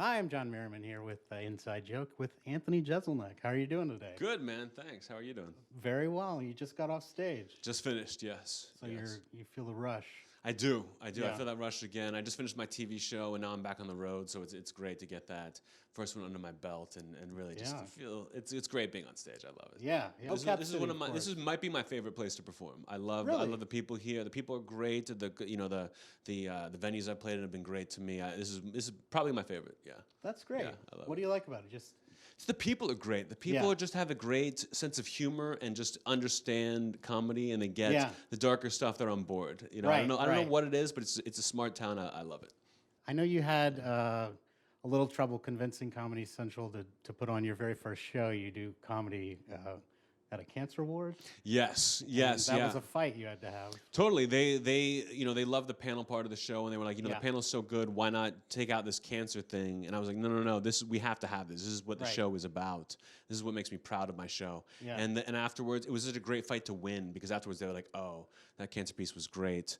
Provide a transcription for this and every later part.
Hi, I'm John Merriman here with Inside Joke with Anthony Jeselnik. How are you doing today? Good, man. Thanks. How are you doing? Very well. You just got off stage. Just finished, yes. So yes. you feel the rush. I do. I Yeah. feel that rush again. I just finished my TV show, and now I'm back on the road, so it's great to get that first one under my belt and really just Yeah. feel it's great being on stage. I love it. Yeah. This is one of my might be my favorite place to perform. I love the people here. The people are great. The venues I played in have been great to me. This is probably my favorite. Yeah. That's great. Yeah, I love What do you like about it? Just So the people are great. The people just have a great sense of humor and just understand comedy, and they get the darker stuff. They're on board. You know, I don't know what it is, but it's a smart town. I love it. I know you had a little trouble convincing Comedy Central to put on your very first show. You do comedy at a cancer ward. Yes. That was a fight you had to have. Totally. They love the panel part of the show, and they were like, the panel's so good, why not take out this cancer thing? And I was like, no. We have to have this. This is what the show is about. This is what makes me proud of my show. Yeah. And afterwards, it was such a great fight to win, because afterwards they were like, oh, that cancer piece was great.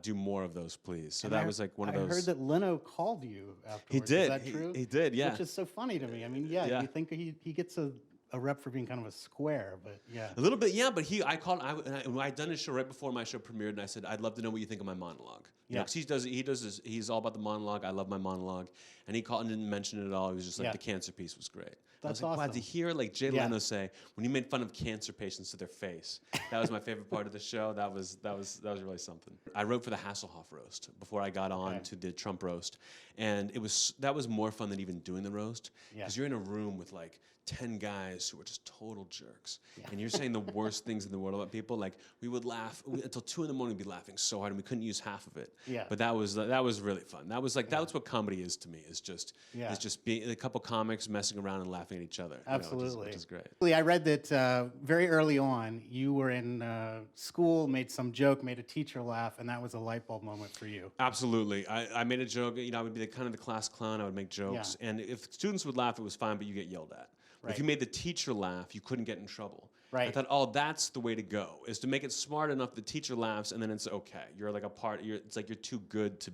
Do more of those, please. So that was like one of those. I heard that Leno called you afterwards. He did. Is that true? He did. Yeah. Which is so funny to me. I mean, you think he gets a rep for being kind of a square, but yeah. A little bit, yeah, but I'd done his show right before my show premiered, and I said, I'd love to know what you think of my monologue. Because he does this, he's all about the monologue. I love my monologue. And he called and didn't mention it at all. He was just like, the cancer piece was great. I was like, awesome. Wow, to hear like Jay Leno say, when you made fun of cancer patients to their face, that was my favorite part of the show. That was really something. I wrote for the Hasselhoff roast before I got on to the Trump roast. And that was more fun than even doing the roast. Because you're in a room with like 10 guys who are just total jerks. And you're saying the worst things in the world about people. Like, we would laugh until 2 in the morning, we'd be laughing so hard, and we couldn't use half of it. Yeah. But that was really fun. That was like that's what comedy is to me. Is just being a couple comics messing around and laughing at each other. Absolutely. Which is great. I read that very early on you were in school, made some joke, made a teacher laugh, and that was a light bulb moment for you. Absolutely. I made a joke. I would be the class clown. I would make jokes, and if students would laugh, it was fine, but you get yelled at. Right. If you made the teacher laugh, you couldn't get in trouble. Right. I thought, oh, that's the way to go, is to make it smart enough the teacher laughs, and then it's okay. You're like it's like you're too good to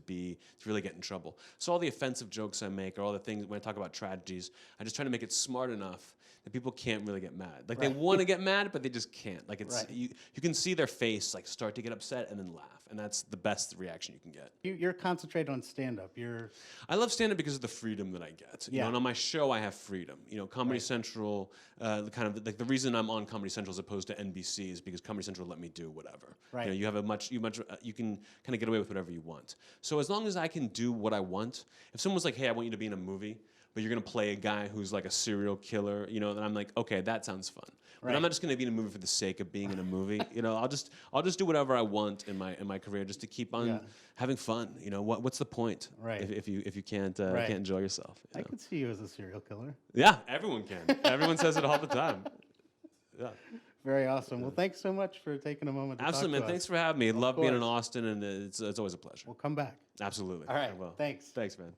really get in trouble. So all the offensive jokes I make, or all the things when I talk about tragedies, I just try to make it smart enough that people can't really get mad. Like they want to get mad, but they just can't. Like it's you can see their face like start to get upset and then laugh, and that's the best reaction you can get. You're concentrated on stand-up. I love stand-up because of the freedom that I get. You know, and on my show I have freedom. Comedy Central, kind of like the reason I'm on Comedy Central as opposed to NBC is because Comedy Central let me do whatever. Right. You have you can kind of get away with whatever you want. So as long as I can do what I want, if someone's like, hey, I want you to be in a movie, but you're gonna play a guy who's like a serial killer, then I'm like, okay, that sounds fun. But I'm not just gonna be in a movie for the sake of being in a movie. I'll just do whatever I want in my career just to keep on having fun. What's the point? Right. If you can't enjoy yourself. I could see you as a serial killer. Yeah, everyone can. Everyone says it all the time. Yeah. Very awesome. Well, thanks so much for taking a moment to Absolutely, talk man. to Thanks us. for having me. Love being in Austin, and it's always a pleasure. Well, come back. Absolutely. All right. I will. Thanks. Thanks, man.